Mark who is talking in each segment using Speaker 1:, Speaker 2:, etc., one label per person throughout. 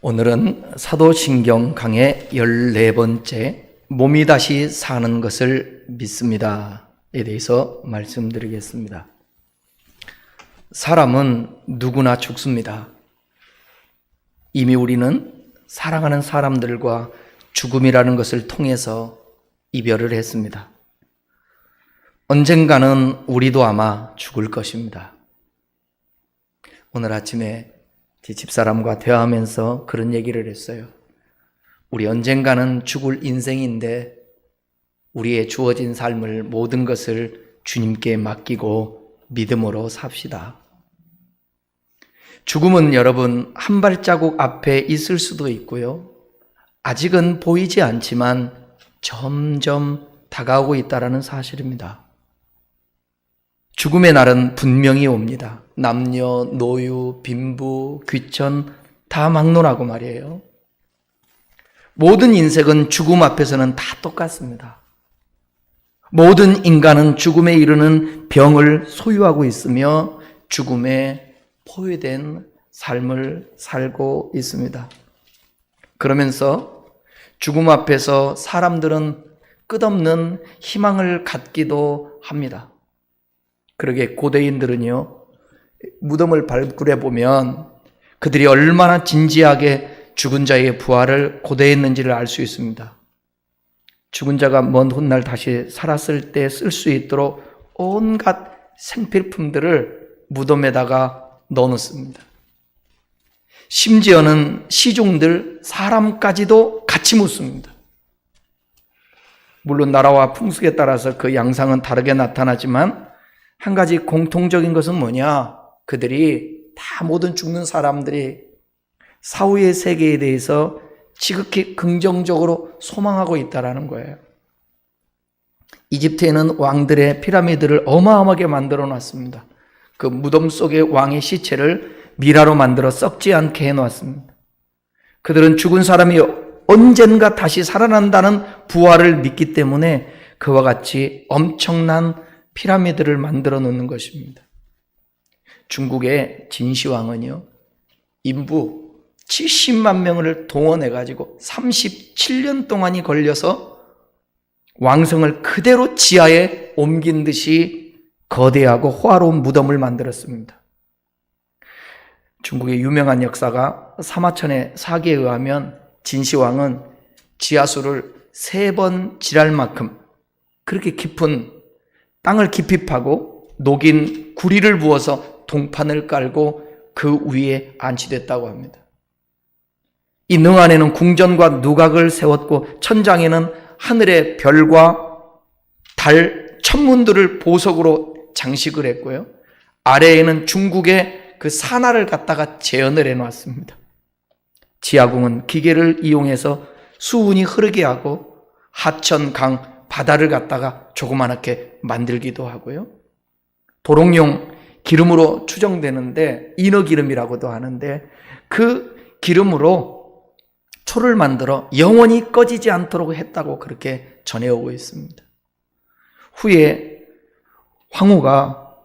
Speaker 1: 오늘은 사도신경 강의 14번째 몸이 다시 사는 것을 믿습니다에 대해서 말씀드리겠습니다. 사람은 누구나 죽습니다. 이미 우리는 사랑하는 사람들과 죽음이라는 것을 통해서 이별을 했습니다. 언젠가는 우리도 아마 죽을 것입니다. 오늘 아침에 제 집사람과 대화하면서 그런 얘기를 했어요. 우리 언젠가는 죽을 인생인데 우리의 주어진 삶을 모든 것을 주님께 맡기고 믿음으로 삽시다. 죽음은 여러분 한 발자국 앞에 있을 수도 있고요. 아직은 보이지 않지만 점점 다가오고 있다는 사실입니다. 죽음의 날은 분명히 옵니다. 남녀, 노유, 빈부, 귀천 다 막론하고 말이에요. 모든 인생은 죽음 앞에서는 다 똑같습니다. 모든 인간은 죽음에 이르는 병을 소유하고 있으며 죽음에 포위된 삶을 살고 있습니다. 그러면서 죽음 앞에서 사람들은 끝없는 희망을 갖기도 합니다. 그러게 고대인들은요, 무덤을 발굴해 보면 그들이 얼마나 진지하게 죽은 자의 부활을 고대했는지를 알 수 있습니다. 죽은 자가 먼 훗날 다시 살았을 때 쓸 수 있도록 온갖 생필품들을 무덤에다가 넣어놓습니다. 심지어는 시종들, 사람까지도 같이 묻습니다. 물론 나라와 풍습에 따라서 그 양상은 다르게 나타나지만 한 가지 공통적인 것은 뭐냐? 그들이 다 모든 죽는 사람들이 사후의 세계에 대해서 지극히 긍정적으로 소망하고 있다는 거예요. 이집트에는 왕들의 피라미드를 어마어마하게 만들어 놨습니다. 그 무덤 속의 왕의 시체를 미라로 만들어 썩지 않게 해놓았습니다. 그들은 죽은 사람이 언젠가 다시 살아난다는 부활을 믿기 때문에 그와 같이 엄청난 피라미드를 만들어 놓는 것입니다. 중국의 진시황은요, 인부 70만 명을 동원해가지고 37년 동안이 걸려서 왕성을 그대로 지하에 옮긴 듯이 거대하고 호화로운 무덤을 만들었습니다. 중국의 유명한 역사가 사마천의 사기에 의하면 진시황은 지하수를 3번 지날 만큼 그렇게 깊은 땅을 깊이 파고 녹인 구리를 부어서 동판을 깔고 그 위에 안치됐다고 합니다. 이 능 안에는 궁전과 누각을 세웠고 천장에는 하늘의 별과 달, 천문들을 보석으로 장식을 했고요. 아래에는 중국의 그 산하를 갖다가 재현을 해놨습니다. 지하궁은 기계를 이용해서 수운이 흐르게 하고 하천, 강, 바다를 갖다가 조그맣게 만들기도 하고요. 도롱뇽 기름으로 추정되는데 인어기름이라고도 하는데 그 기름으로 초를 만들어 영원히 꺼지지 않도록 했다고 그렇게 전해오고 있습니다. 후에 황후가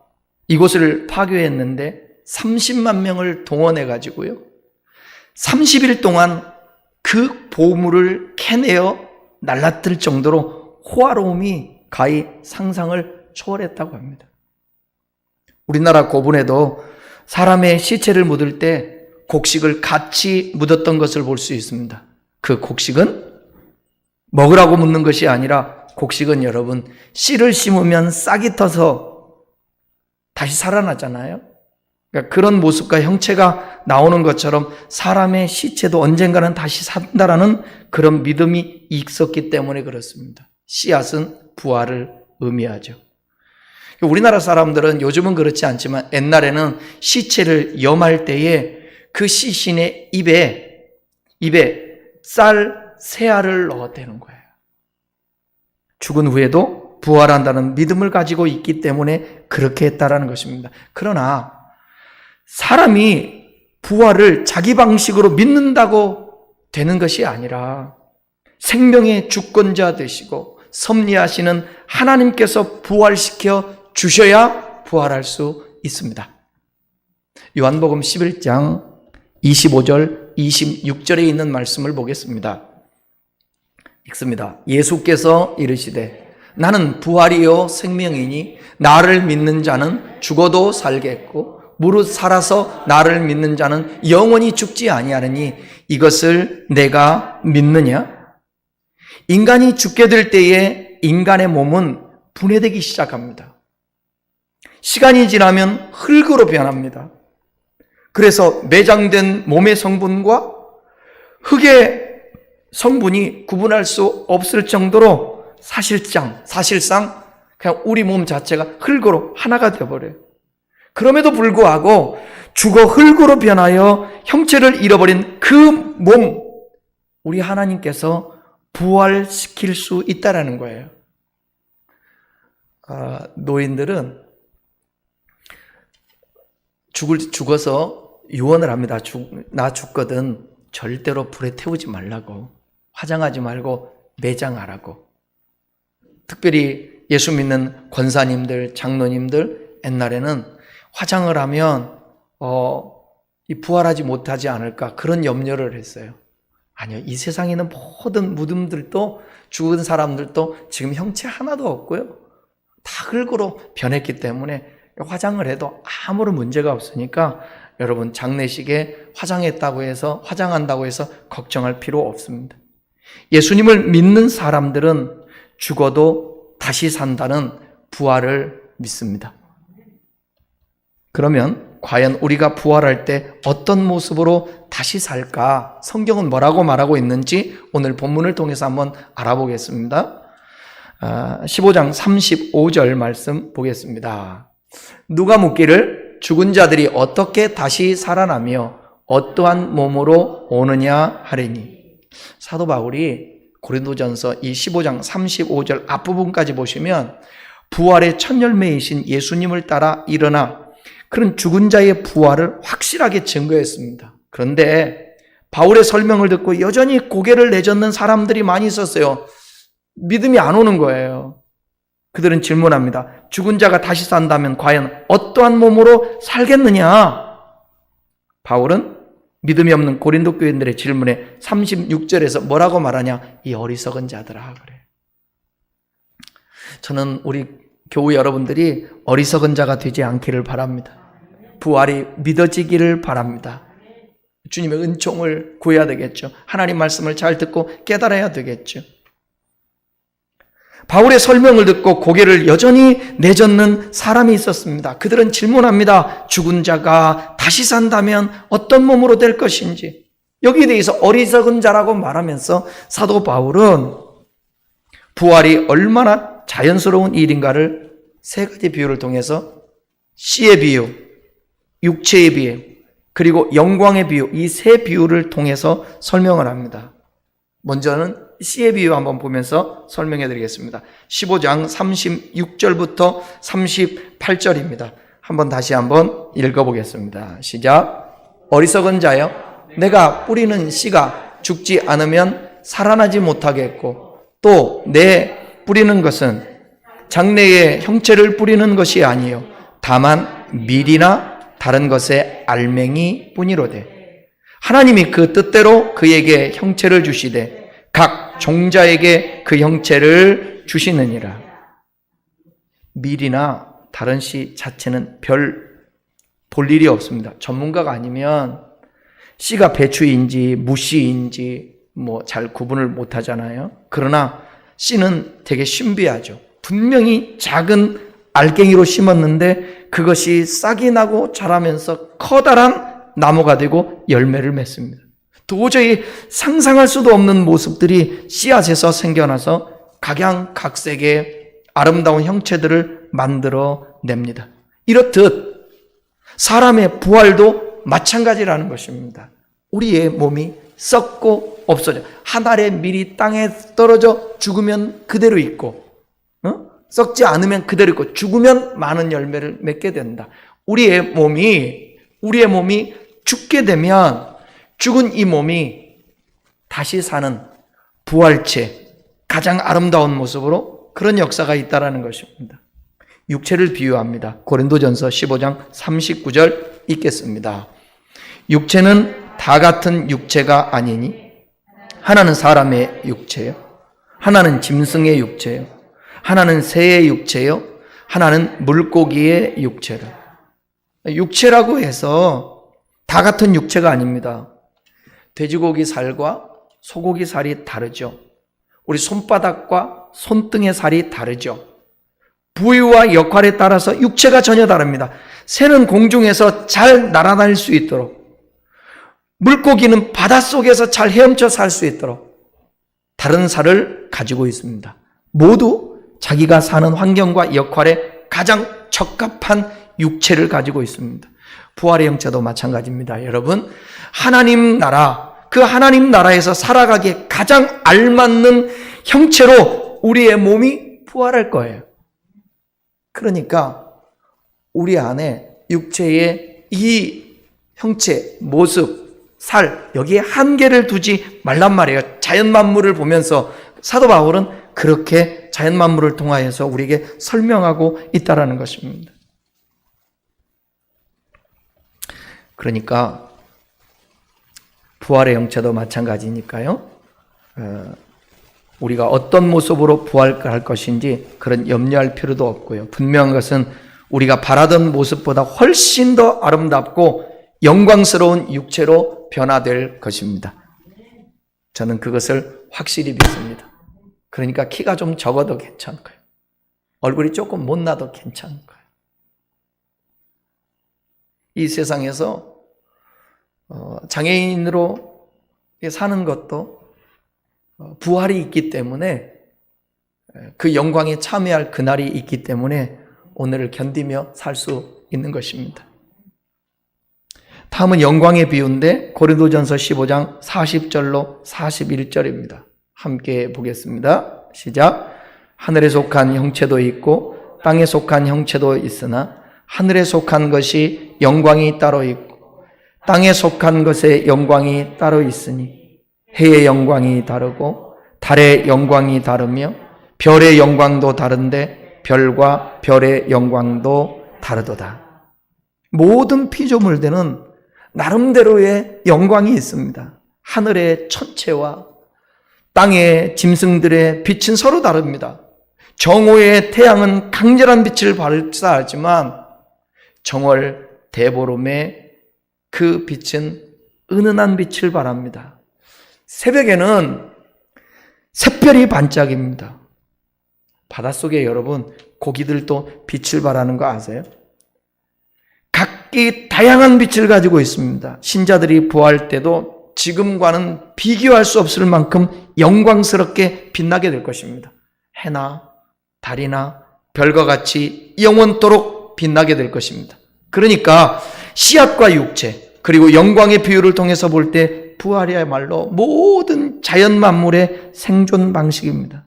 Speaker 1: 이곳을 파괴했는데 30만 명을 동원해 가지고요, 30일 동안 그 보물을 캐내어 날라뜨릴 정도로 호화로움이 가히 상상을 초월했다고 합니다. 우리나라 고분에도 사람의 시체를 묻을 때 곡식을 같이 묻었던 것을 볼 수 있습니다. 그 곡식은 먹으라고 묻는 것이 아니라 곡식은 여러분 씨를 심으면 싹이 터서 다시 살아나잖아요. 그러니까 그런 모습과 형체가 나오는 것처럼 사람의 시체도 언젠가는 다시 산다라는 그런 믿음이 있었기 때문에 그렇습니다. 씨앗은 부활을 의미하죠. 우리나라 사람들은 요즘은 그렇지 않지만 옛날에는 시체를 염할 때에 그 시신의 입에 쌀, 새알을 넣어대는 거예요. 죽은 후에도 부활한다는 믿음을 가지고 있기 때문에 그렇게 했다라는 것입니다. 그러나 사람이 부활을 자기 방식으로 믿는다고 되는 것이 아니라 생명의 주권자 되시고 섭리하시는 하나님께서 부활시켜 주셔야 부활할 수 있습니다. 요한복음 11장 25절 26절에 있는 말씀을 보겠습니다. 읽습니다. 예수께서 이르시되 나는 부활이요 생명이니 나를 믿는 자는 죽어도 살겠고 무릇 살아서 나를 믿는 자는 영원히 죽지 아니하느니 이것을 내가 믿느냐? 인간이 죽게 될 때에 인간의 몸은 분해되기 시작합니다. 시간이 지나면 흙으로 변합니다. 그래서 매장된 몸의 성분과 흙의 성분이 구분할 수 없을 정도로 사실상 그냥 우리 몸 자체가 흙으로 하나가 되어버려요. 그럼에도 불구하고 죽어 흙으로 변하여 형체를 잃어버린 그 몸, 우리 하나님께서 부활시킬 수 있다라는 거예요. 노인들은 죽어서 유언을 합니다. 나 죽거든 절대로 불에 태우지 말라고, 화장하지 말고 매장하라고. 특별히 예수 믿는 권사님들, 장로님들 옛날에는 화장을 하면 부활하지 못하지 않을까 그런 염려를 했어요. 아니요, 이 세상에 있는 모든 무덤들도 죽은 사람들도 지금 형체 하나도 없고요, 다 흙으로 변했기 때문에 화장을 해도 아무런 문제가 없으니까 여러분 장례식에 화장한다고 해서 걱정할 필요 없습니다. 예수님을 믿는 사람들은 죽어도 다시 산다는 부활을 믿습니다. 그러면 과연 우리가 부활할 때 어떤 모습으로 다시 살까? 성경은 뭐라고 말하고 있는지 오늘 본문을 통해서 한번 알아보겠습니다. 15장 35절 말씀 보겠습니다. 누가 묻기를 죽은 자들이 어떻게 다시 살아나며 어떠한 몸으로 오느냐 하리니. 사도 바울이 고린도전서 이 15장 35절 앞부분까지 보시면 부활의 첫 열매이신 예수님을 따라 일어나 그런 죽은 자의 부활을 확실하게 증거했습니다. 그런데 바울의 설명을 듣고 여전히 고개를 내젓는 사람들이 많이 있었어요. 믿음이 안 오는 거예요. 그들은 질문합니다. 죽은 자가 다시 산다면 과연 어떠한 몸으로 살겠느냐? 바울은 믿음이 없는 고린도 교인들의 질문에 36절에서 뭐라고 말하냐? 이 어리석은 자들아 그래. 저는 우리 교우 여러분들이 어리석은 자가 되지 않기를 바랍니다. 부활이 믿어지기를 바랍니다. 주님의 은총을 구해야 되겠죠. 하나님 말씀을 잘 듣고 깨달아야 되겠죠. 바울의 설명을 듣고 고개를 여전히 내젓는 사람이 있었습니다. 그들은 질문합니다. 죽은 자가 다시 산다면 어떤 몸으로 될 것인지. 여기에 대해서 어리석은 자라고 말하면서 사도 바울은 부활이 얼마나 자연스러운 일인가를 세 가지 비유를 통해서 씨의 비유, 육체의 비유, 그리고 영광의 비유, 이 세 비유를 통해서 설명을 합니다. 먼저는 씨의 비유 한번 보면서 설명해 드리겠습니다. 15장 36절부터 38절입니다. 다시 한번 읽어보겠습니다. 시작. 어리석은 자여, 내가 뿌리는 씨가 죽지 않으면 살아나지 못하겠고 또 내 뿌리는 것은 장래의 형체를 뿌리는 것이 아니요 다만 밀이나 다른 것의 알맹이 뿐이로되 하나님이 그 뜻대로 그에게 형체를 주시되 각 종자에게 그 형체를 주시느니라. 밀이나 다른 씨 자체는 별 볼 일이 없습니다. 전문가가 아니면 씨가 배추인지 무씨인지 잘 구분을 못 하잖아요. 그러나 씨는 되게 신비하죠. 분명히 작은 알갱이로 심었는데 그것이 싹이 나고 자라면서 커다란 나무가 되고 열매를 맺습니다. 도저히 상상할 수도 없는 모습들이 씨앗에서 생겨나서 각양각색의 아름다운 형체들을 만들어 냅니다. 이렇듯 사람의 부활도 마찬가지라는 것입니다. 우리의 몸이 썩고 없어져. 한 알의 밀이 땅에 떨어져 죽으면 그대로 있고 썩지 않으면 그대로 있고 죽으면 많은 열매를 맺게 된다. 우리의 몸이 죽게 되면 죽은 이 몸이 다시 사는 부활체, 가장 아름다운 모습으로 그런 역사가 있다는 것입니다. 육체를 비유합니다. 고린도전서 15장 39절 읽겠습니다. 육체는 다 같은 육체가 아니니 하나는 사람의 육체요, 하나는 짐승의 육체요, 하나는 새의 육체요, 하나는 물고기의 육체라. 육체라고 해서 다 같은 육체가 아닙니다. 돼지고기 살과 소고기 살이 다르죠. 우리 손바닥과 손등의 살이 다르죠. 부위와 역할에 따라서 육체가 전혀 다릅니다. 새는 공중에서 잘 날아다닐 수 있도록, 물고기는 바닷속에서 잘 헤엄쳐 살 수 있도록 다른 살을 가지고 있습니다. 모두 자기가 사는 환경과 역할에 가장 적합한 육체를 가지고 있습니다. 부활의 형체도 마찬가지입니다. 여러분, 하나님 나라, 그 하나님 나라에서 살아가기에 가장 알맞는 형체로 우리의 몸이 부활할 거예요. 그러니까 우리 안에 육체의 이 형체, 모습, 살, 여기에 한계를 두지 말란 말이에요. 자연 만물을 보면서 사도 바울은 그렇게 자연 만물을 통하여서 우리에게 설명하고 있다라는 것입니다. 그러니까 부활의 형체도 마찬가지니까요. 우리가 어떤 모습으로 부활할 것인지 그런 염려할 필요도 없고요. 분명한 것은 우리가 바라던 모습보다 훨씬 더 아름답고 영광스러운 육체로 변화될 것입니다. 저는 그것을 확실히 믿습니다. 그러니까 키가 좀 적어도 괜찮고요. 얼굴이 조금 못나도 괜찮고요. 이 세상에서 장애인으로 사는 것도 부활이 있기 때문에, 그 영광에 참여할 그날이 있기 때문에 오늘을 견디며 살 수 있는 것입니다. 다음은 영광의 비유인데 고린도전서 15장 40절로 41절입니다. 함께 보겠습니다. 시작. 하늘에 속한 형체도 있고 땅에 속한 형체도 있으나 하늘에 속한 것이 영광이 따로 있고 땅에 속한 것의 영광이 따로 있으니 해의 영광이 다르고 달의 영광이 다르며 별의 영광도 다른데 별과 별의 영광도 다르도다. 모든 피조물들은 나름대로의 영광이 있습니다. 하늘의 천체와 땅의 짐승들의 빛은 서로 다릅니다. 정오의 태양은 강렬한 빛을 발사하지만 정월 대보름의 그 빛은 은은한 빛을 발합니다. 새벽에는 샛별이 반짝입니다. 바닷속에 여러분 고기들도 빛을 발하는 거 아세요? 각기 다양한 빛을 가지고 있습니다. 신자들이 부활할 때도 지금과는 비교할 수 없을 만큼 영광스럽게 빛나게 될 것입니다. 해나 달이나 별과 같이 영원토록 빛나게 될 것입니다. 그러니까 씨앗과 육체 그리고 영광의 비유를 통해서 볼 때 부활이야말로 모든 자연 만물의 생존 방식입니다.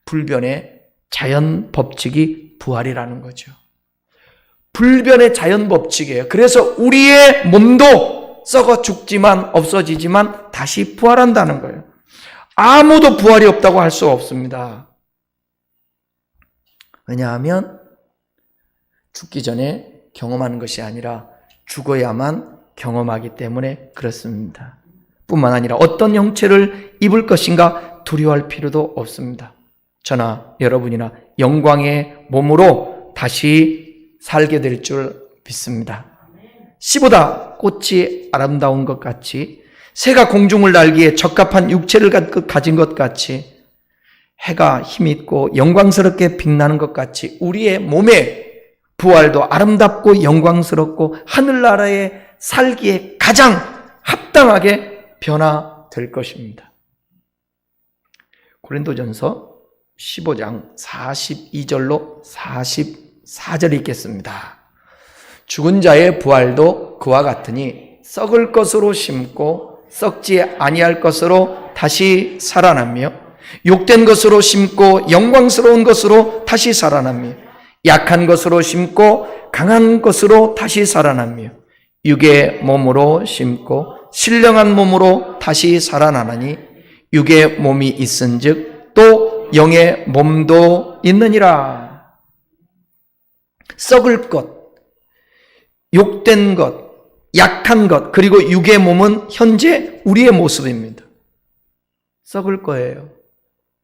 Speaker 1: 불변의 자연 법칙이 부활이라는 거죠. 불변의 자연 법칙이에요. 그래서 우리의 몸도 썩어 죽지만 없어지지만 다시 부활한다는 거예요. 아무도 부활이 없다고 할 수 없습니다. 왜냐하면 죽기 전에 경험하는 것이 아니라 죽어야만 경험하기 때문에 그렇습니다. 뿐만 아니라 어떤 형체를 입을 것인가 두려워할 필요도 없습니다. 저나 여러분이나 영광의 몸으로 다시 살게 될 줄 믿습니다. 씨보다 꽃이 아름다운 것 같이, 새가 공중을 날기에 적합한 육체를 가진 것 같이, 해가 힘있고 영광스럽게 빛나는 것 같이 우리의 몸의 부활도 아름답고 영광스럽고 하늘나라에 살기에 가장 합당하게 변화될 것입니다. 고린도전서 15장 42절로 44절 읽겠습니다. 죽은 자의 부활도 그와 같으니 썩을 것으로 심고 썩지 아니할 것으로 다시 살아나며 욕된 것으로 심고 영광스러운 것으로 다시 살아나며 약한 것으로 심고 강한 것으로 다시 살아나며 육의 몸으로 심고 신령한 몸으로 다시 살아나나니 육의 몸이 있은즉 또 영의 몸도 있느니라. 썩을 것, 욕된 것, 약한 것, 그리고 육의 몸은 현재 우리의 모습입니다. 썩을 거예요.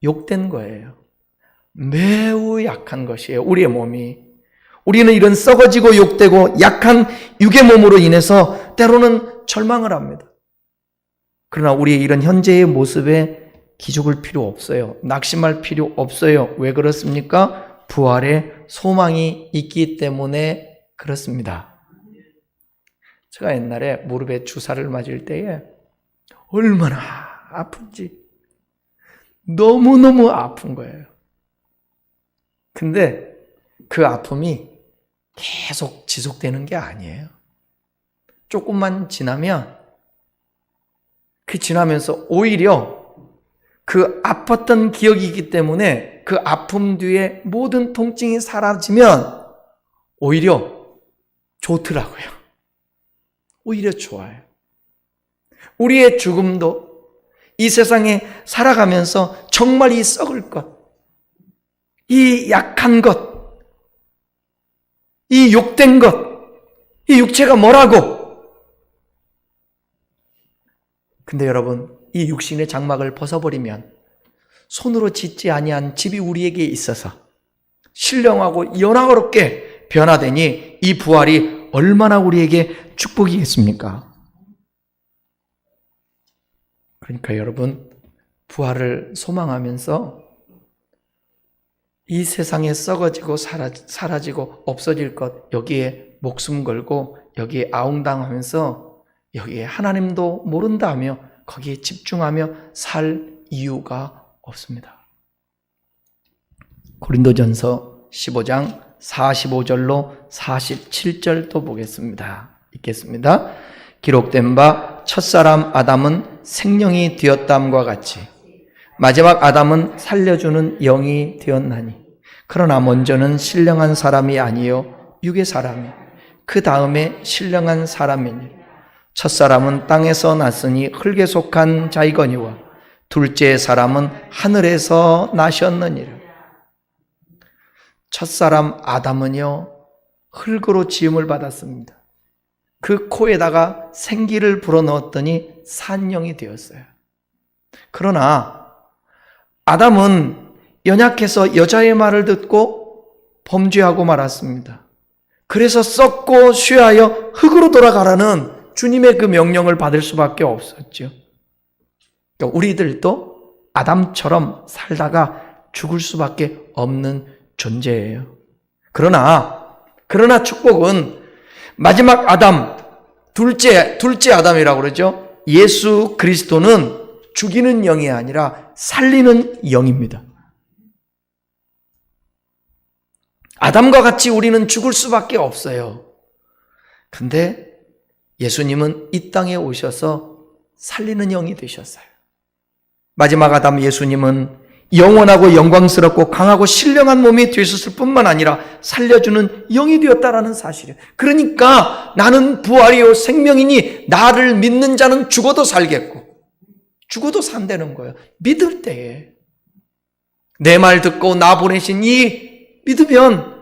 Speaker 1: 욕된 거예요. 매우 약한 것이에요. 우리의 몸이. 우리는 이런 썩어지고 욕되고 약한 육의 몸으로 인해서 때로는 절망을 합니다. 그러나 우리의 이런 현재의 모습에 기죽을 필요 없어요. 낙심할 필요 없어요. 왜 그렇습니까? 부활의 소망이 있기 때문에 그렇습니다. 제가 옛날에 무릎에 주사를 맞을 때에 얼마나 아픈지 너무너무 아픈 거예요. 근데 그 아픔이 계속 지속되는 게 아니에요. 조금만 지나면 지나면서 오히려 그 아팠던 기억이기 때문에 그 아픔 뒤에 모든 통증이 사라지면 오히려 좋더라고요. 오히려 좋아요. 우리의 죽음도 이 세상에 살아가면서 정말 이 썩을 것, 이 약한 것, 이 욕된 것, 이 육체가 뭐라고? 근데 여러분, 이 육신의 장막을 벗어버리면 손으로 짓지 아니한 집이 우리에게 있어서 신령하고 연하롭게 변화되니 이 부활이 얼마나 우리에게 축복이겠습니까? 그러니까 여러분, 부활을 소망하면서 이 세상에 썩어지고 사라지고 없어질 것, 여기에 목숨 걸고 여기에 아웅당하면서 여기에 하나님도 모른다 하며 거기에 집중하며 살 이유가 없습니다. 고린도전서 15장 45절로 47절도 보겠습니다. 읽겠습니다. 기록된 바 첫사람 아담은 생명이 되었담과 같이 마지막 아담은 살려주는 영이 되었나니 그러나 먼저는 신령한 사람이 아니요 육의 사람이 그 다음에 신령한 사람이니 첫사람은 땅에서 났으니 흙에 속한 자이거니와 둘째 사람은 하늘에서 나셨느니라. 첫사람 아담은요 흙으로 지음을 받았습니다. 그 코에다가 생기를 불어넣었더니 산영이 되었어요. 그러나 아담은 연약해서 여자의 말을 듣고 범죄하고 말았습니다. 그래서 썩고 쇠하여 흙으로 돌아가라는 주님의 그 명령을 받을 수밖에 없었죠. 그러니까 우리들도 아담처럼 살다가 죽을 수밖에 없는 존재예요. 그러나 축복은 마지막 아담, 둘째 아담이라고 그러죠. 예수 그리스도는 죽이는 영이 아니라 살리는 영입니다. 아담과 같이 우리는 죽을 수밖에 없어요. 근데 예수님은 이 땅에 오셔서 살리는 영이 되셨어요. 마지막 아담 예수님은 영원하고 영광스럽고 강하고 신령한 몸이 되셨을 뿐만 아니라 살려주는 영이 되었다라는 사실이에요. 그러니까 나는 부활이요 생명이니 나를 믿는 자는 죽어도 살겠고 죽어도 산다는 거예요. 믿을 때에 내 말 듣고 나 보내신 이 믿으면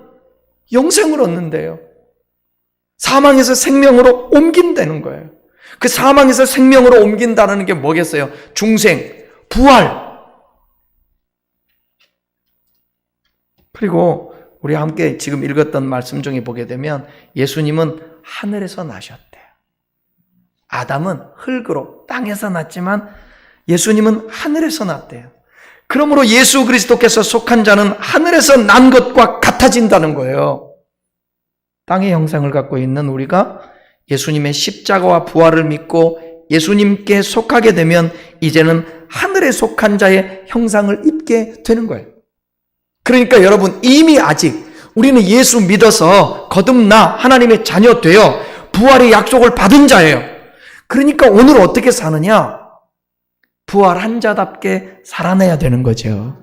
Speaker 1: 영생을 얻는데요. 사망에서 생명으로 옮긴다는 거예요. 그 사망에서 생명으로 옮긴다는 게 뭐겠어요? 중생, 부활. 그리고 우리 함께 지금 읽었던 말씀 중에 보게 되면 예수님은 하늘에서 나셨대요. 아담은 흙으로 땅에서 났지만 예수님은 하늘에서 났대요. 그러므로 예수 그리스도께서 속한 자는 하늘에서 난 것과 같아진다는 거예요. 땅의 형상을 갖고 있는 우리가 예수님의 십자가와 부활을 믿고 예수님께 속하게 되면 이제는 하늘에 속한 자의 형상을 입게 되는 거예요. 그러니까 여러분 이미 아직 우리는 예수 믿어서 거듭나 하나님의 자녀 되어 부활의 약속을 받은 자예요. 그러니까 오늘 어떻게 사느냐? 부활한 자답게 살아내야 되는 거죠.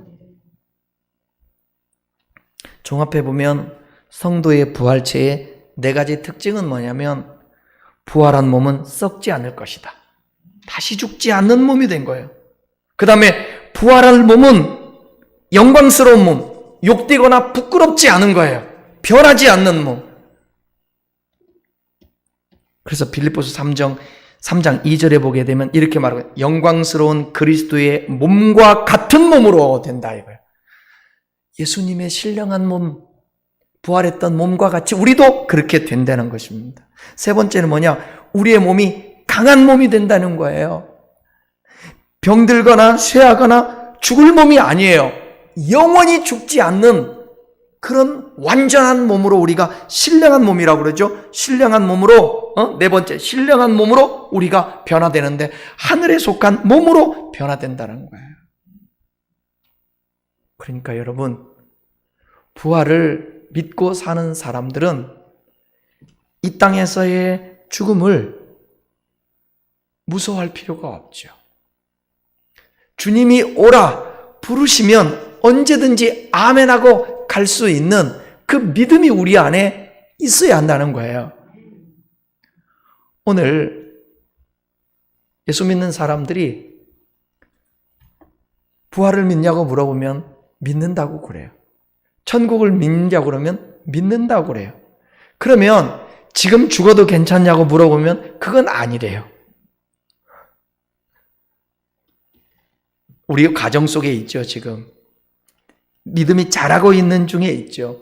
Speaker 1: 종합해 보면 성도의 부활체의 네 가지 특징은 뭐냐면 부활한 몸은 썩지 않을 것이다. 다시 죽지 않는 몸이 된 거예요. 그 다음에 부활할 몸은 영광스러운 몸, 욕되거나 부끄럽지 않은 거예요. 변하지 않는 몸. 그래서 빌립보서 3장 2절에 보게 되면 이렇게 말하고 영광스러운 그리스도의 몸과 같은 몸으로 된다 이거예요. 예수님의 신령한 몸, 부활했던 몸과 같이 우리도 그렇게 된다는 것입니다. 세 번째는 뭐냐? 우리의 몸이 강한 몸이 된다는 거예요. 병들거나 쇠하거나 죽을 몸이 아니에요. 영원히 죽지 않는 그런 완전한 몸으로 우리가 신령한 몸이라고 그러죠. 신령한 몸으로 네 번째 신령한 몸으로 우리가 변화되는데 하늘에 속한 몸으로 변화된다는 거예요. 그러니까 여러분 부활을 믿고 사는 사람들은 이 땅에서의 죽음을 무서워할 필요가 없죠. 주님이 오라 부르시면 언제든지 아멘하고 갈 수 있는 그 믿음이 우리 안에 있어야 한다는 거예요. 오늘 예수 믿는 사람들이 부활을 믿냐고 물어보면 믿는다고 그래요. 천국을 믿냐고 그러면 믿는다고 그래요. 그러면 지금 죽어도 괜찮냐고 물어보면 그건 아니래요. 우리 가정 속에 있죠, 지금. 믿음이 자라고 있는 중에 있죠.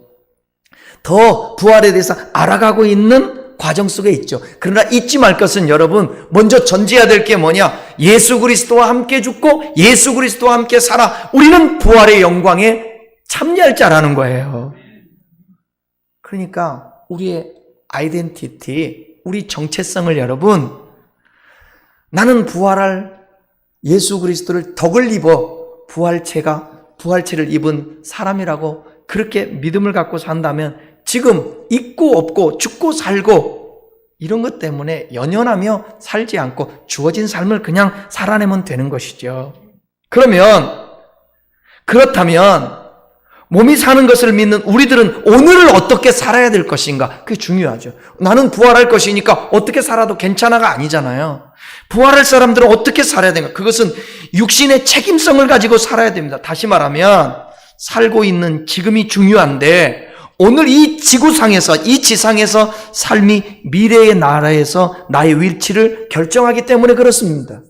Speaker 1: 더 부활에 대해서 알아가고 있는 과정 속에 있죠. 그러나 잊지 말 것은 여러분, 먼저 전제해야 될 게 뭐냐? 예수 그리스도와 함께 죽고 예수 그리스도와 함께 살아. 우리는 부활의 영광에 참여할 자라는 거예요. 그러니까 우리의 아이덴티티, 우리 정체성을 여러분, 나는 부활할 예수 그리스도를 덕을 입어 부활체를 입은 사람이라고 그렇게 믿음을 갖고 산다면 지금 있고 없고 죽고 살고 이런 것 때문에 연연하며 살지 않고 주어진 삶을 그냥 살아내면 되는 것이죠. 그렇다면 몸이 사는 것을 믿는 우리들은 오늘을 어떻게 살아야 될 것인가? 그게 중요하죠. 나는 부활할 것이니까 어떻게 살아도 괜찮아가 아니잖아요. 부활할 사람들은 어떻게 살아야 되는가? 그것은 육신의 책임성을 가지고 살아야 됩니다. 다시 말하면 살고 있는 지금이 중요한데 오늘 이 지구상에서, 이 지상에서 삶이 미래의 나라에서 나의 위치를 결정하기 때문에 그렇습니다.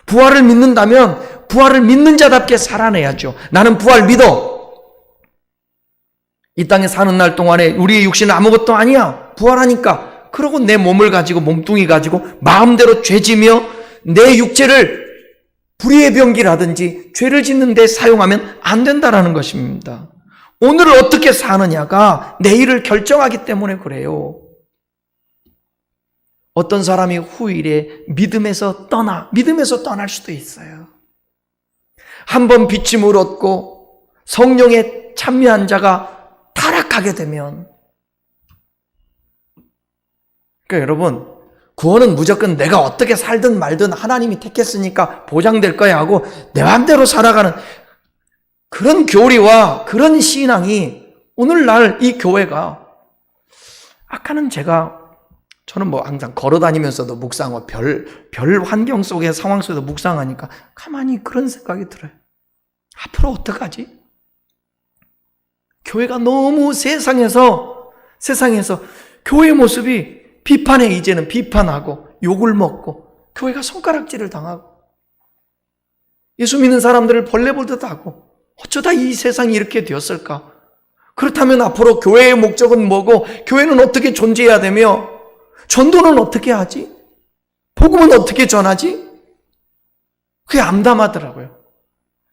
Speaker 1: 부활을 믿는다면 부활을 믿는 자답게 살아내야죠. 나는 부활 믿어. 이 땅에 사는 날 동안에 우리의 육신은 아무것도 아니야. 부활하니까. 그러고 내 몸을 가지고 몸뚱이 가지고 마음대로 죄지며 내 육체를 불의의 병기라든지 죄를 짓는 데 사용하면 안 된다라는 것입니다. 오늘을 어떻게 사느냐가 내일을 결정하기 때문에 그래요. 어떤 사람이 후일에 믿음에서 떠날 수도 있어요. 한번 비침을 얻고 성령에 참여한 자가 타락하게 되면, 그러니까 여러분, 구원은 무조건 내가 어떻게 살든 말든 하나님이 택했으니까 보장될 거야 하고 내 마음대로 살아가는 그런 교리와 그런 신앙이 오늘날 이 교회가, 아까는 저는 항상 걸어다니면서도 묵상하고 별 환경 속의 상황 속에서 묵상하니까 가만히 그런 생각이 들어요. 앞으로 어떡하지? 교회가 너무 세상에서 교회의 모습이 이제는 비판하고 욕을 먹고 교회가 손가락질을 당하고 예수 믿는 사람들을 벌레 보듯 하고 어쩌다 이 세상이 이렇게 되었을까? 그렇다면 앞으로 교회의 목적은 뭐고 교회는 어떻게 존재해야 되며 전도는 어떻게 하지? 복음은 어떻게 전하지? 그게 암담하더라고요.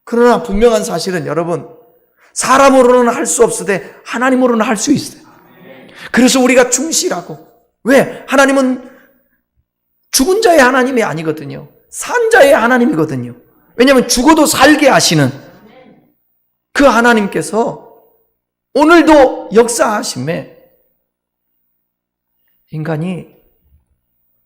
Speaker 1: 그러나 분명한 사실은 여러분, 사람으로는 할 수 없으되 하나님으로는 할 수 있어요. 그래서 우리가 충실하고, 왜? 하나님은 죽은 자의 하나님이 아니거든요. 산 자의 하나님이거든요. 왜냐하면 죽어도 살게 하시는 그 하나님께서 오늘도 역사하심에 인간이,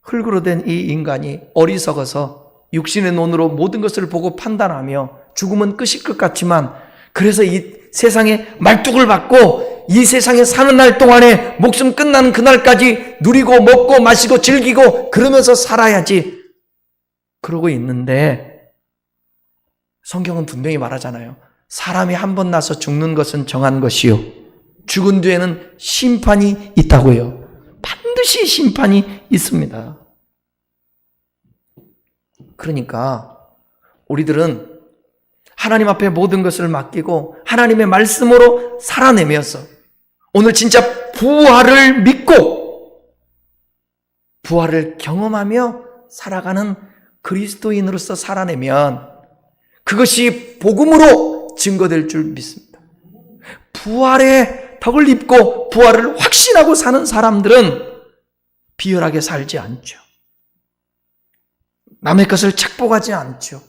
Speaker 1: 흙으로 된 이 인간이 어리석어서 육신의 눈으로 모든 것을 보고 판단하며 죽음은 끝일 것 같지만, 그래서 이 세상에 말뚝을 받고 이 세상에 사는 날 동안에 목숨 끝나는 그날까지 누리고 먹고 마시고 즐기고 그러면서 살아야지 그러고 있는데, 성경은 분명히 말하잖아요. 사람이 한 번 나서 죽는 것은 정한 것이요 죽은 뒤에는 심판이 있다고요. 반드시 심판이 있습니다. 그러니까 우리들은 하나님 앞에 모든 것을 맡기고 하나님의 말씀으로 살아내면서 오늘 진짜 부활을 믿고 부활을 경험하며 살아가는 그리스도인으로서 살아내면 그것이 복음으로 증거될 줄 믿습니다. 부활의 덕을 입고 부활을 확신하고 사는 사람들은 비열하게 살지 않죠. 남의 것을 착복하지 않죠.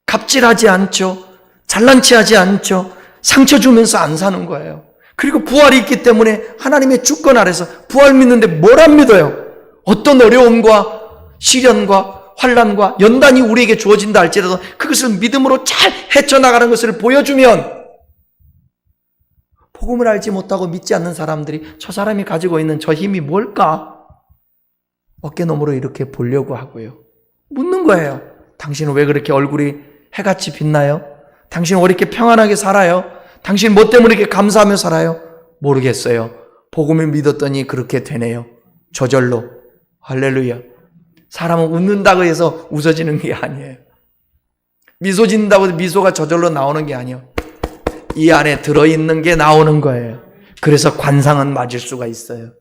Speaker 1: 갑질하지 않죠. 잘난 체하지 않죠. 상처 주면서 안 사는 거예요. 그리고 부활이 있기 때문에 하나님의 주권 아래서 부활 믿는데 뭘 안 믿어요? 어떤 어려움과 시련과 환난과 연단이 우리에게 주어진다 할지라도 그것을 믿음으로 잘 헤쳐나가는 것을 보여주면 복음을 알지 못하고 믿지 않는 사람들이 저 사람이 가지고 있는 저 힘이 뭘까? 어깨너머로 이렇게 보려고 하고요. 묻는 거예요. 당신은 왜 그렇게 얼굴이 해같이 빛나요? 당신은 왜 이렇게 평안하게 살아요? 당신 뭐 때문에 이렇게 감사하며 살아요? 모르겠어요. 복음을 믿었더니 그렇게 되네요. 저절로. 할렐루야. 사람은 웃는다고 해서 웃어지는 게 아니에요. 미소 짓는다고 해서 미소가 저절로 나오는 게 아니에요. 이 안에 들어있는 게 나오는 거예요. 그래서 관상은 맞을 수가 있어요.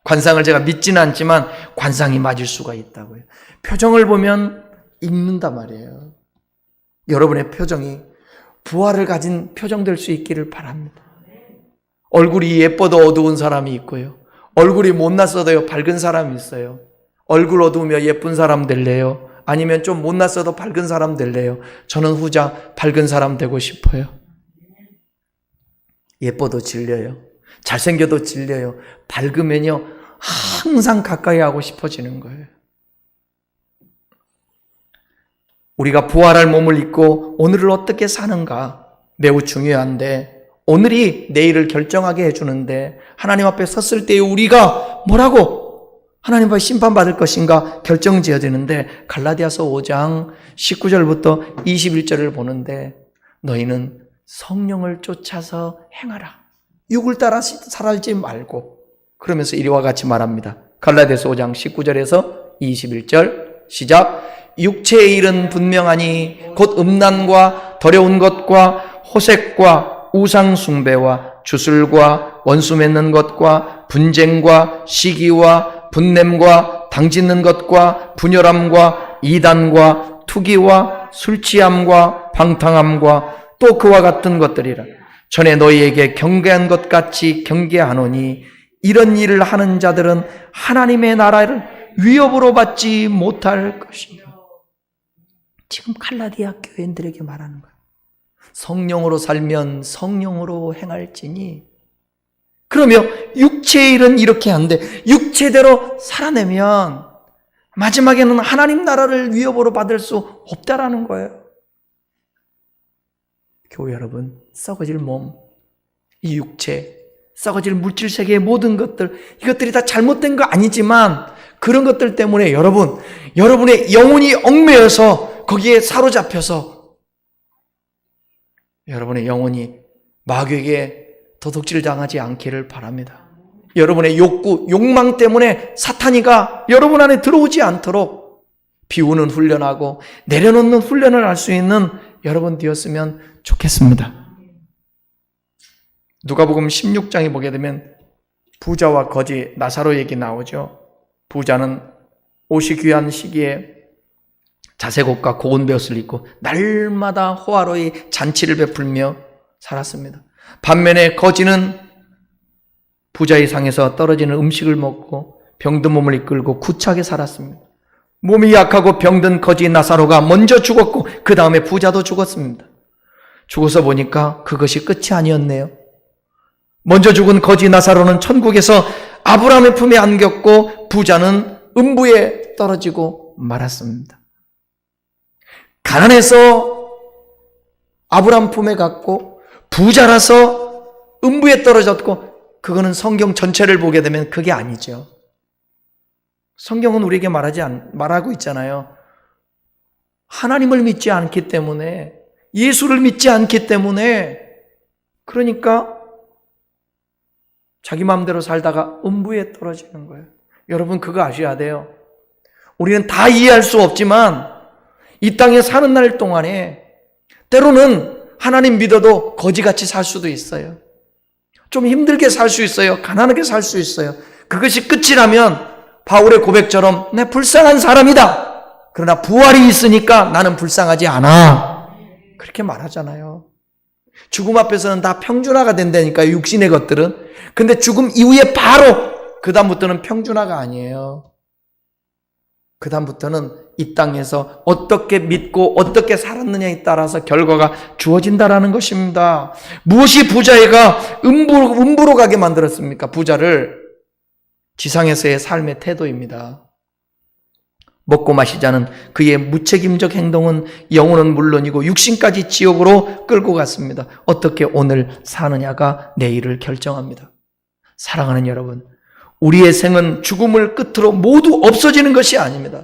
Speaker 1: 관상을 제가 믿지는 않지만 관상이 맞을 수가 있다고요. 표정을 보면 읽는단 말이에요. 여러분의 표정이 부활을 가진 표정 될 수 있기를 바랍니다. 얼굴이 예뻐도 어두운 사람이 있고요. 얼굴이 못났어도 밝은 사람이 있어요. 얼굴 어두우며 예쁜 사람 될래요? 아니면 좀 못났어도 밝은 사람 될래요? 저는 후자 밝은 사람 되고 싶어요. 예뻐도 질려요. 잘생겨도 질려요. 밝으면요 항상 가까이 하고 싶어지는 거예요. 우리가 부활할 몸을 입고 오늘을 어떻게 사는가 매우 중요한데 오늘이 내일을 결정하게 해주는데 하나님 앞에 섰을 때 우리가 뭐라고 하나님 앞에 심판받을 것인가 결정지어야 되는데 갈라디아서 5장 19절부터 21절을 보는데 너희는 성령을 쫓아서 행하라. 육을 따라 살지 말고 그러면서 이리와 같이 말합니다. 갈라디아서 5장 19절에서 21절 시작. 육체의 일은 분명하니 곧 음란과 더러운 것과 호색과 우상 숭배와 주술과 원수 맺는 것과 분쟁과 시기와 분냄과 당짓는 것과 분열함과 이단과 투기와 술취함과 방탕함과 또 그와 같은 것들이라. 전에 너희에게 경계한 것 같이 경계하노니 이런 일을 하는 자들은 하나님의 나라를 위협으로 받지 못할 것이다. 지금 갈라디아 교인들에게 말하는 거예요. 성령으로 살면 성령으로 행할지니. 그러면 육체의 일은 이렇게 하는데 육체대로 살아내면 마지막에는 하나님 나라를 위협으로 받을 수 없다라는 거예요. 교회 여러분, 썩어질 몸, 이 육체, 썩어질 물질 세계의 모든 것들, 이것들이 다 잘못된 거 아니지만 그런 것들 때문에 여러분의 영혼이 얽매여서 거기에 사로잡혀서 여러분의 영혼이 마귀에게 도둑질 당하지 않기를 바랍니다. 여러분의 욕구, 욕망 때문에 사탄이가 여러분 안에 들어오지 않도록 비우는 훈련하고 내려놓는 훈련을 할 수 있는 여러분 되었으면 좋겠습니다. 누가복음 16장에 보게 되면 부자와 거지 나사로 얘기 나오죠. 부자는 옷이 귀한 시기에 자색 옷과 고운 베옷을 입고 날마다 호화로이 잔치를 베풀며 살았습니다. 반면에 거지는 부자의 상에서 떨어지는 음식을 먹고 병든 몸을 이끌고 구차하게 살았습니다. 몸이 약하고 병든 거지 나사로가 먼저 죽었고 그 다음에 부자도 죽었습니다. 죽어서 보니까 그것이 끝이 아니었네요. 먼저 죽은 거지 나사로는 천국에서 아브라함의 품에 안겼고 부자는 음부에 떨어지고 말았습니다. 가난해서 아브라함 품에 갔고 부자라서 음부에 떨어졌고 그거는 성경 전체를 보게 되면 그게 아니죠. 성경은 우리에게 말하고 있잖아요. 하나님을 믿지 않기 때문에 예수를 믿지 않기 때문에 그러니까 자기 마음대로 살다가 음부에 떨어지는 거예요. 여러분 그거 아셔야 돼요. 우리는 다 이해할 수 없지만 이 땅에 사는 날 동안에 때로는 하나님 믿어도 거지같이 살 수도 있어요. 좀 힘들게 살 수 있어요. 가난하게 살 수 있어요. 그것이 끝이라면 바울의 고백처럼 내 불쌍한 사람이다. 그러나 부활이 있으니까 나는 불쌍하지 않아. 그렇게 말하잖아요. 죽음 앞에서는 다 평준화가 된다니까요. 육신의 것들은. 근데 죽음 이후에 바로 그 다음부터는 평준화가 아니에요. 그 다음부터는 이 땅에서 어떻게 믿고 어떻게 살았느냐에 따라서 결과가 주어진다라는 것입니다. 무엇이 부자애가 음부로 가게 만들었습니까? 부자를 지상에서의 삶의 태도입니다. 먹고 마시자는 그의 무책임적 행동은 영혼은 물론이고 육신까지 지옥으로 끌고 갔습니다. 어떻게 오늘 사느냐가 내일을 결정합니다. 사랑하는 여러분, 우리의 생은 죽음을 끝으로 모두 없어지는 것이 아닙니다.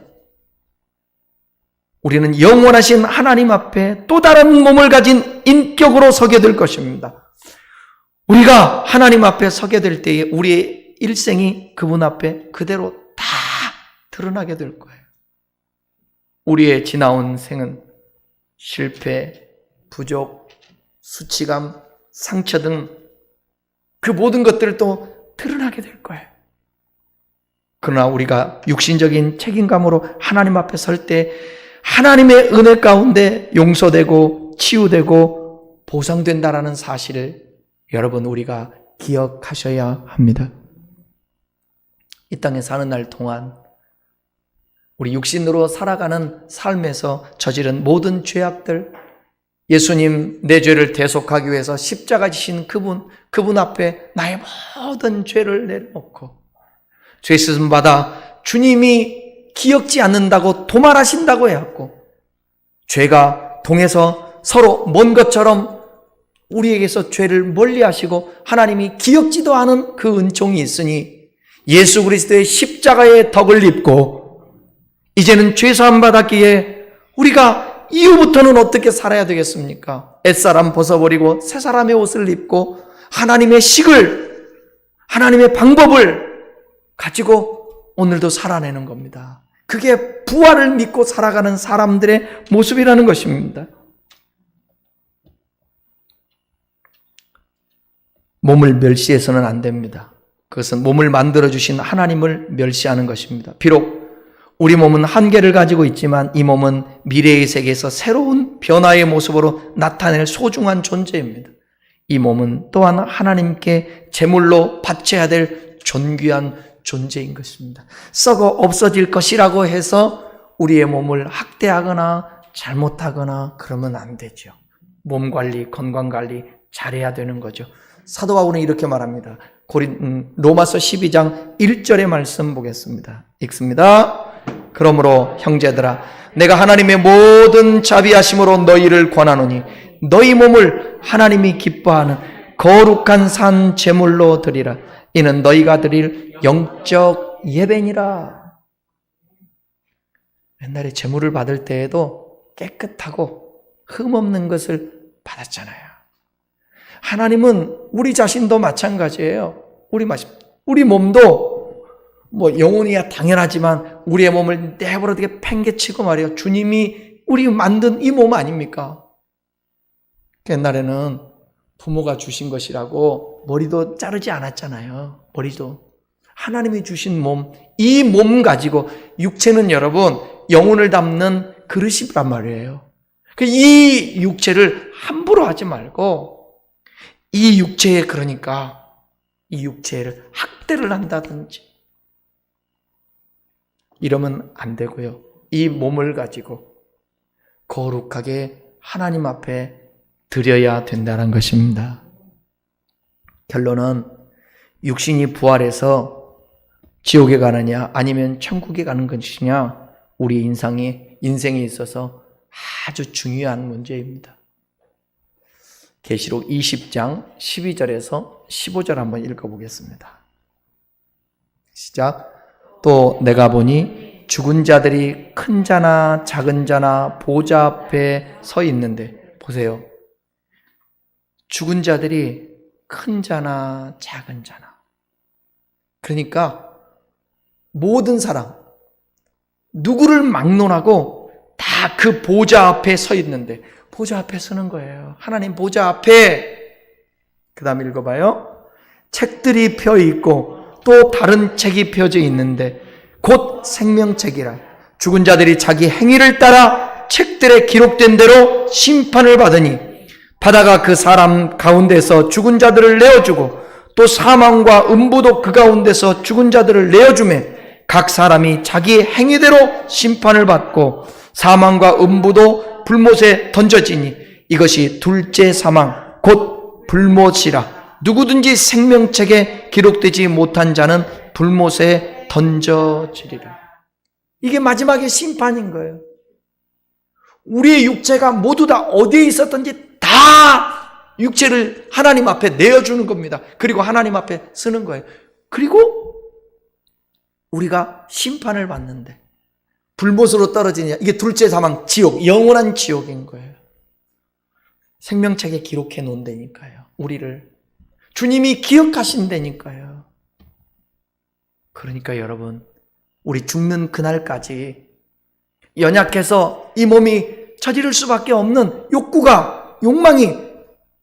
Speaker 1: 우리는 영원하신 하나님 앞에 또 다른 몸을 가진 인격으로 서게 될 것입니다. 우리가 하나님 앞에 서게 될 때에 우리의 일생이 그분 앞에 그대로 다 드러나게 될 거예요. 우리의 지나온 생은 실패, 부족, 수치감, 상처 등 그 모든 것들도 드러나게 될 거예요. 그러나 우리가 육신적인 책임감으로 하나님 앞에 설 때 하나님의 은혜 가운데 용서되고 치유되고 보상된다라는 사실을 여러분 우리가 기억하셔야 합니다. 이 땅에 사는 날 동안 우리 육신으로 살아가는 삶에서 저지른 모든 죄악들, 예수님 내 죄를 대속하기 위해서 십자가 지신 그분 앞에 나의 모든 죄를 내려놓고 죄 씻음 받아 주님이 기억지 않는다고 도말하신다고 해왔고 죄가 동해서 서로 먼 것처럼 우리에게서 죄를 멀리하시고 하나님이 기억지도 않은 그 은총이 있으니 예수 그리스도의 십자가의 덕을 입고 이제는 죄사함 받았기에 우리가 이후부터는 어떻게 살아야 되겠습니까? 옛사람 벗어버리고 새사람의 옷을 입고 하나님의 식을, 하나님의 방법을 가지고 오늘도 살아내는 겁니다. 그게 부활을 믿고 살아가는 사람들의 모습이라는 것입니다. 몸을 멸시해서는 안 됩니다. 그것은 몸을 만들어주신 하나님을 멸시하는 것입니다. 비록 우리 몸은 한계를 가지고 있지만 이 몸은 미래의 세계에서 새로운 변화의 모습으로 나타낼 소중한 존재입니다. 이 몸은 또한 하나님께 제물로 바쳐야 될 존귀한 존재인 것입니다. 썩어 없어질 것이라고 해서 우리의 몸을 학대하거나 잘못하거나 그러면 안 되죠. 몸 관리, 건강 관리 잘해야 되는 거죠. 사도 바울은 이렇게 말합니다. 로마서 12장 1절의 말씀 보겠습니다. 읽습니다. 그러므로 형제들아 내가 하나님의 모든 자비하심으로 너희를 권하노니 너희 몸을 하나님이 기뻐하는 거룩한 산 제물로 드리라. 이는 너희가 드릴 영적 예배니라. 옛날에 제물을 받을 때에도 깨끗하고 흠없는 것을 받았잖아요. 하나님은 우리 자신도 마찬가지예요. 우리 몸도 영혼이야 당연하지만 우리의 몸을 내버려두게 팽개치고 말이에요. 주님이 우리 만든 이 몸 아닙니까? 옛날에는 부모가 주신 것이라고 머리도 자르지 않았잖아요. 머리도. 하나님이 주신 몸, 이 몸 가지고 육체는 여러분 영혼을 담는 그릇이란 말이에요. 이 육체를 함부로 하지 말고 이 육체에 그러니까 이 육체를 학대를 한다든지 이러면 안 되고요. 이 몸을 가지고 거룩하게 하나님 앞에 드려야 된다는 것입니다. 결론은 육신이 부활해서 지옥에 가느냐 아니면 천국에 가는 것이냐 우리 인생에 있어서 아주 중요한 문제입니다. 계시록 20장 12절에서 15절 한번 읽어보겠습니다. 시작. 또 내가 보니 죽은 자들이 큰 자나 작은 자나 보좌 앞에 서 있는데 보세요. 죽은 자들이 큰 자나 작은 자나 그러니까 모든 사람, 누구를 막론하고 다 그 보좌 앞에 서 있는데, 보좌 앞에 서는 거예요. 하나님 보좌 앞에. 그 다음 읽어봐요. 책들이 펴 있고 또 다른 책이 펴져 있는데 곧 생명책이라. 죽은 자들이 자기 행위를 따라 책들에 기록된 대로 심판을 받으니 바다가 그 사람 가운데서 죽은 자들을 내어주고 또 사망과 음부도 그 가운데서 죽은 자들을 내어주매 각 사람이 자기 행위대로 심판을 받고 사망과 음부도 불못에 던져지니 이것이 둘째 사망 곧 불못이라. 누구든지 생명책에 기록되지 못한 자는 불못에 던져지리라. 이게 마지막에 심판인 거예요. 우리의 육체가 모두 다 어디에 있었든지 다 육체를 하나님 앞에 내어주는 겁니다. 그리고 하나님 앞에 쓰는 거예요. 그리고 우리가 심판을 받는데 불못으로 떨어지냐, 이게 둘째 사망, 지옥, 영원한 지옥인 거예요. 생명책에 기록해 놓은다니까요. 우리를 주님이 기억하신다니까요. 그러니까 여러분, 우리 죽는 그날까지 연약해서 이 몸이 저지를 수밖에 없는 욕구가, 욕망이,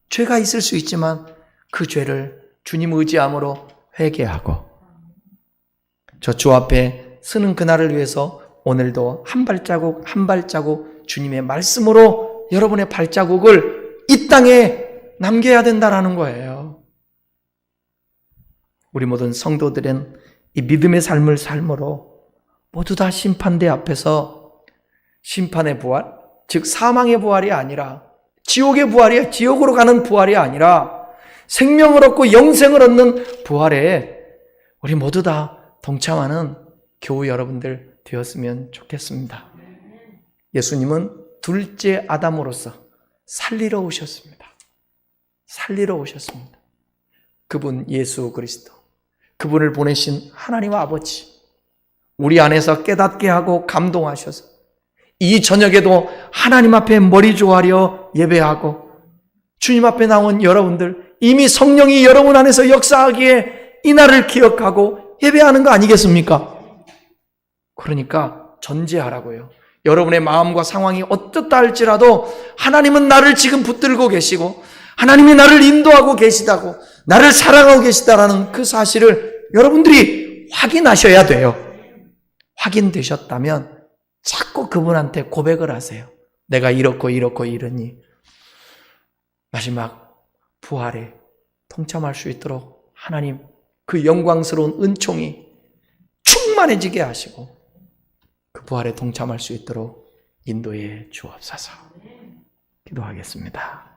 Speaker 1: 죄가 있을 수 있지만 그 죄를 주님 의지함으로 회개하고 저 주 앞에 서는 그날을 위해서 오늘도 한 발자국 한 발자국 주님의 말씀으로 여러분의 발자국을 이 땅에 남겨야 된다라는 거예요. 우리 모든 성도들은 이 믿음의 삶을 삶으로 모두 다 심판대 앞에서 심판의 부활, 즉 사망의 부활이 아니라 지옥의 부활이, 지옥으로 가는 부활이 아니라 생명을 얻고 영생을 얻는 부활에 우리 모두 다 동참하는 교우 여러분들 되었으면 좋겠습니다. 예수님은 둘째 아담으로서 살리러 오셨습니다. 살리러 오셨습니다. 그분 예수 그리스도, 그분을 보내신 하나님 아버지, 우리 안에서 깨닫게 하고 감동하셔서 이 저녁에도 하나님 앞에 머리 조아려 예배하고 주님 앞에 나온 여러분들, 이미 성령이 여러분 안에서 역사하기에 이 날을 기억하고 예배하는 거 아니겠습니까? 그러니까 전제하라고요. 여러분의 마음과 상황이 어떻다 할지라도 하나님은 나를 지금 붙들고 계시고 하나님이 나를 인도하고 계시다고, 나를 사랑하고 계시다라는 그 사실을 여러분들이 확인하셔야 돼요. 확인되셨다면 자꾸 그분한테 고백을 하세요. 내가 이렇고 이러니 마지막 부활에 동참할 수 있도록 하나님 그 영광스러운 은총이 충만해지게 하시고 그 부활에 동참할 수 있도록 인도해 주옵소서. 기도하겠습니다.